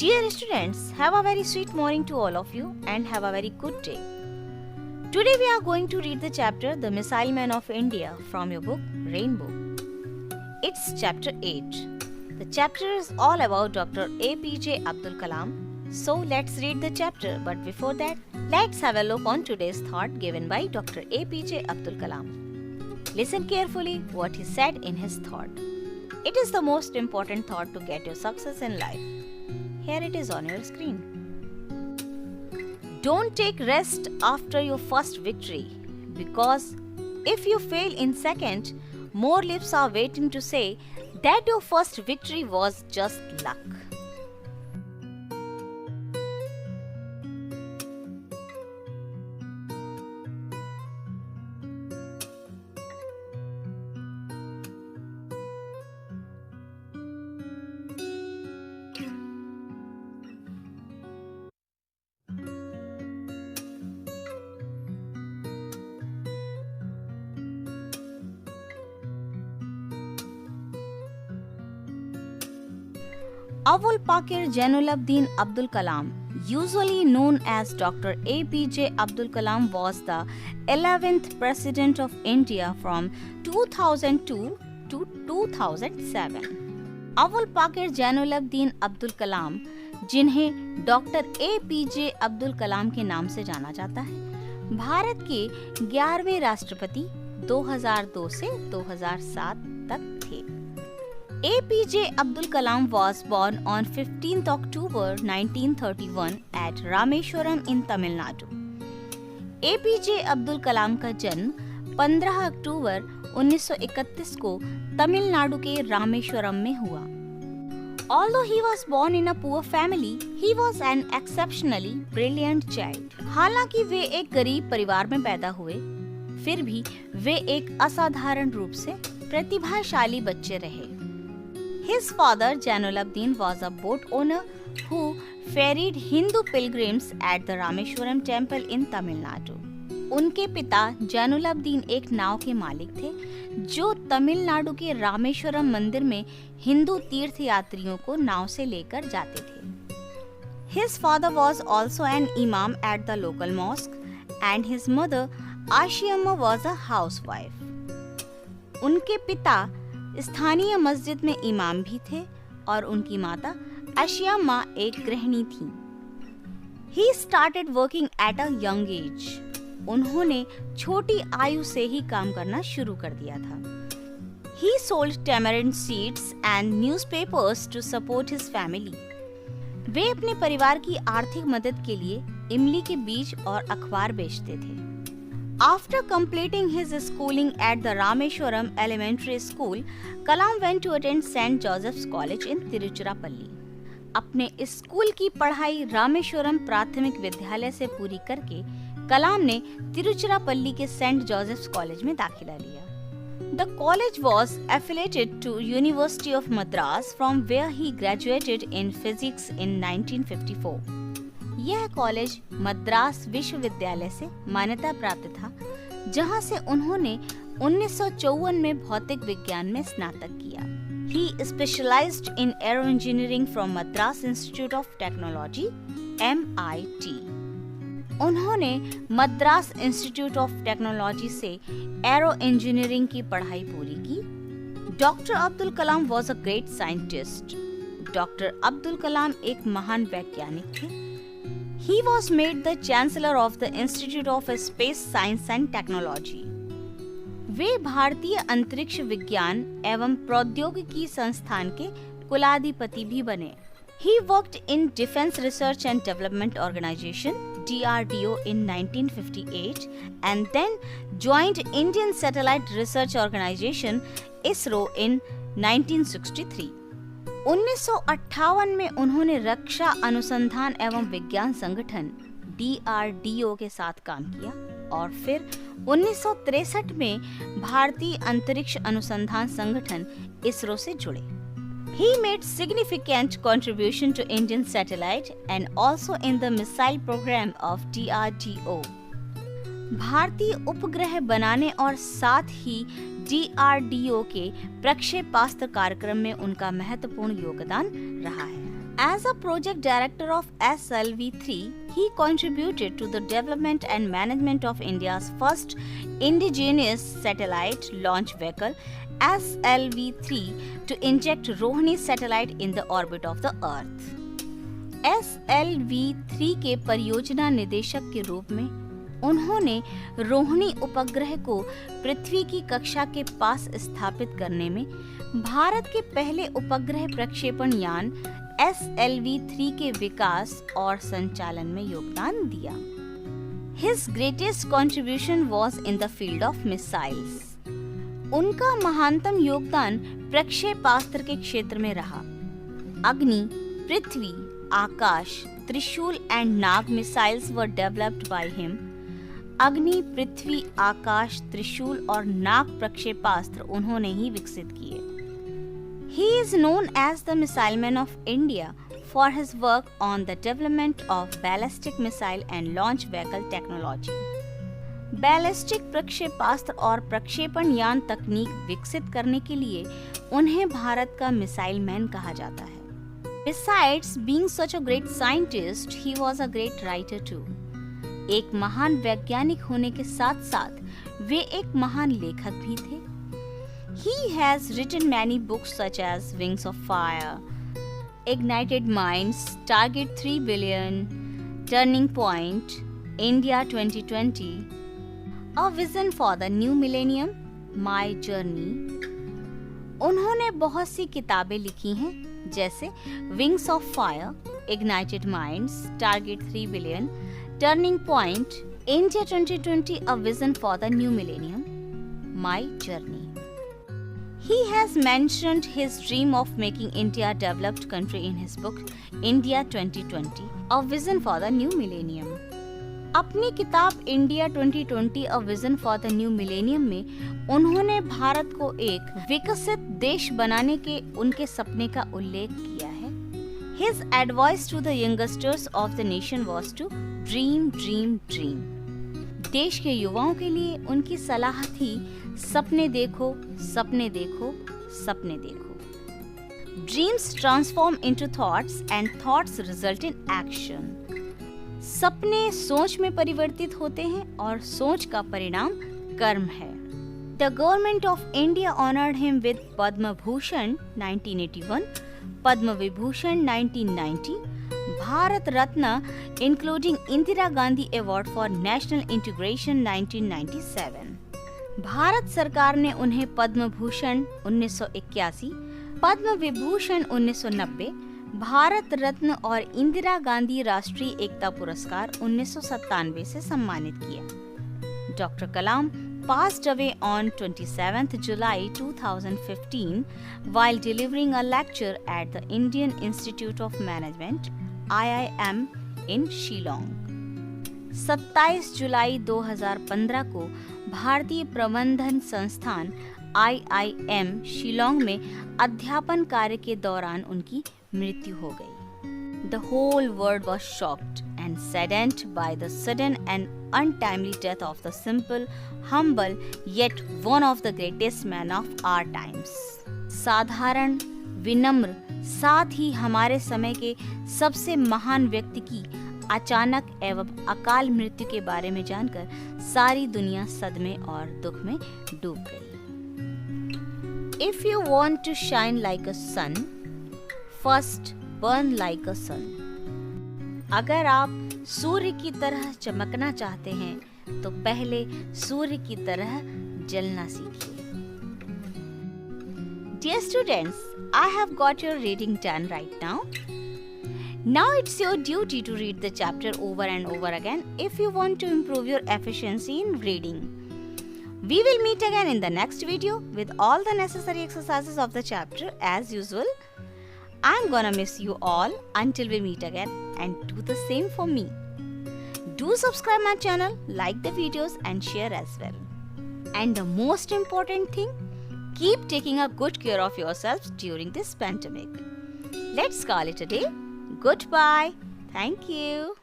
Dear students, have a very sweet morning to all of you and have a very good day. Today we are going to read the chapter The Missile Man of India from your book Rainbow. It's chapter 8. The chapter is all about Dr. APJ Abdul Kalam. So let's read the chapter, but before that, let's have a look on today's thought given by Dr. APJ Abdul Kalam. Listen carefully what he said in his thought. It is the most important thought to get your success in life. Here it is on your screen. Don't take rest after your first victory, because if you fail in second, more lips are waiting to say that your first victory was just luck. Abul Pakir Jainuddin Abdul Kalam, usually known as Dr. APJ Abdul Kalam, was the 11th President of India from 2002 to 2007. Abul Pakir Jainuddin Abdul Kalam, जिन्हें doctor APJ Abdul Kalam के नाम से जाना जाता है, भारत के 11वें राष्ट्रपति 2002 से 2007 तक थे। APJ Abdul Kalam was born on 15th October 1931 at Rameshwaram in Tamil Nadu. APJ Abdul Kalam का जन्म 15 अक्टूबर 1931 को तमिलनाडु के रामेश्वरम में हुआ। Although he was born in a poor family, he was an exceptionally brilliant child. हालांकि वे एक गरीब परिवार में पैदा हुए, फिर भी वे एक असाधारण रूप से प्रतिभाशाली बच्चे रहे। His father Jainuddin was a boat owner who ferried Hindu pilgrims at the Rameshwaram temple in Tamil Nadu. उनके पिता जैनुलब्दीन एक नाव के मालिक थे जो तमिलनाडु के रामेश्वरम मंदिर में हिंदू तीर्थयात्रियों को नाव से लेकर जाते थे। His father was also an imam at the local mosque and his mother Ashiamma was a housewife. उनके पिता स्थानीय मस्जिद में इमाम भी थे और उनकी माता अशियाम्मा एक गृहिणी थी। He started working at a young age. उन्होंने छोटी आयु से ही काम करना शुरू कर दिया था। He sold tamarind seeds and newspapers to support his family. वे अपने परिवार की आर्थिक मदद के लिए इमली के बीज और अखबार बेचते थे। After completing his schooling at the Rameshwaram Elementary School, Kalam went to attend St. Joseph's College in Tiruchirappalli. अपने स्कूल की पढ़ाई रामेश्वरम प्राथमिक विद्यालय से पूरी करके कलाम ने तिरुचिरापल्ली के सेंट जोसेफ्स कॉलेज में दाखिला लिया। The college was affiliated to University of Madras, from where he graduated in physics in 1954. यह कॉलेज मद्रास विश्वविद्यालय से मान्यता प्राप्त था, जहां से उन्होंने 1954 में भौतिक विज्ञान में स्नातक किया। He specialized in aero engineering from Madras Institute of Technology (MIT). उन्होंने मद्रास इंस्टीट्यूट ऑफ टेक्नोलॉजी से एरो इंजीनियरिंग की पढ़ाई पूरी की। Doctor Abdul Kalam was a great scientist. Doctor Abdul Kalam एक महान वैज्ञानिक थे। He was made the Chancellor of the Institute of Space Science and Technology. वे भारतीय अंतरिक्ष विज्ञान एवं प्रौद्योगिकी संस्थान के कुलाधिपति भी बने। He worked in Defense Research and Development Organization (DRDO) in 1958 and then joined Indian Satellite Research Organization (ISRO) in 1963. 1958 में उन्होंने रक्षा अनुसंधान एवं विज्ञान संगठन DRDO के साथ काम किया और फिर 1963 में भारतीय अंतरिक्ष अनुसंधान संगठन ISRO से जुड़े। He made significant contribution to Indian satellite and also in the missile program of DRDO. भारतीय उपग्रह बनाने और साथ ही DRDO के प्रक्षेपास्त्र कार्यक्रम में उनका महत्वपूर्ण योगदान रहा है। As a project director of SLV-3, he contributed to the development and management of India's first indigenous satellite launch vehicle SLV-3 to inject Rohini satellite in the orbit of the Earth. SLV-3 के परियोजना निदेशक के रूप में उन्होंने रोहिणी उपग्रह को पृथ्वी की कक्षा के पास स्थापित करने में भारत के पहले उपग्रह प्रक्षेपण यान SLV-3 के विकास और संचालन में योगदान दिया। His greatest contribution was in the field of missiles. उनका महानतम योगदान प्रक्षेपास्त्र के क्षेत्र में रहा। अग्नि, पृथ्वी, आकाश, त्रिशूल and Nag missiles were developed by him. अग्नि, पृथ्वी, आकाश, त्रिशूल और नाग प्रक्षेपास्त्र उन्होंने ही विकसित किए। He is known as the Missile Man of India for his work on the development of ballistic missile and launch vehicle technology. Ballistic प्रक्षेपास्त्र और प्रक्षेपण यान तकनीक विकसित करने के लिए उन्हें भारत का मिसाइल मैन कहा जाता है। Besides being such a great scientist, he was a great writer too. एक महान वैज्ञानिक होने के साथ साथ वे एक महान लेखक भी थे। He has written many books such as Wings of Fire, Ignited Minds, Target 3 Billion, Turning Point, India 2020, A Vision for the New Millennium, My Journey. उन्होंने बहुत सी किताबें लिखी हैं जैसे Wings of Fire, Ignited Minds, Target 3 Billion, Turning Point, India 2020, A Vision for the New Millennium, My Journey. He has mentioned his dream of making India a developed country in his book India 2020, A Vision for the New Millennium. अपनी किताब India 2020 A Vision for the New Millennium में उन्होंने भारत को एक विकसित देश बनाने के उनके सपने का उल्लेख किया है। His advice to the youngsters of the nation was to dream, dream, dream. देश के युवाओं के लिए उनकी सलाह थी सपने देखो, सपने देखो, सपने देखो। Dreams transform into thoughts and thoughts result in action. सपने सोच में परिवर्तित होते हैं और सोच का परिणाम कर्म है। The government of India honored him with Padma Bhushan 1981, Padma Vibhushan 1990, Bharat Ratna including Indira Gandhi Award for National Integration 1997. Bharat सरकार ने उन्हें पद्म भूषण 1981, पद्म विभूषण 1990, भारत रत्न और इंदिरा गांधी राष्ट्रीय एकता पुरस्कार 1997 से सम्मानित किया। Doctor Kalam passed away on 27th July 2015 while delivering a lecture at the Indian Institute of Management IIM in Shillong. 27 जुलाई 2015 को भारतीय प्रबंधन संस्थान IIM शिलोंग में अध्यापन कार्य के दौरान उनकी मृत्यु हो गई। The whole world was shocked and saddened by the sudden and untimely death of the simple, humble, yet one of the greatest men of our times. साधारण, विनम्र, साथ ही हमारे समय के सबसे महान व्यक्ति की अचानक एवं अकाल मृत्यु के बारे में जानकर सारी दुनिया सदमे और दुख में डूब गई। If you want to shine like a sun, first burn like a sun. अगर आप सूर्य की तरह चमकना चाहते हैं तो पहले सूर्य की तरह जलना सीखिए। Dear students, I have got your reading done right now. Now it's your duty to read the chapter over and over again if you want to improve your efficiency in reading. We will meet again in the next video with all the necessary exercises of the chapter as usual. I'm gonna miss you all until we meet again, and do the same for me. Do subscribe my channel, like the videos and share as well. And the most important thing, keep taking a good care of yourselves during this pandemic. Let's call it a day. Goodbye. Thank you.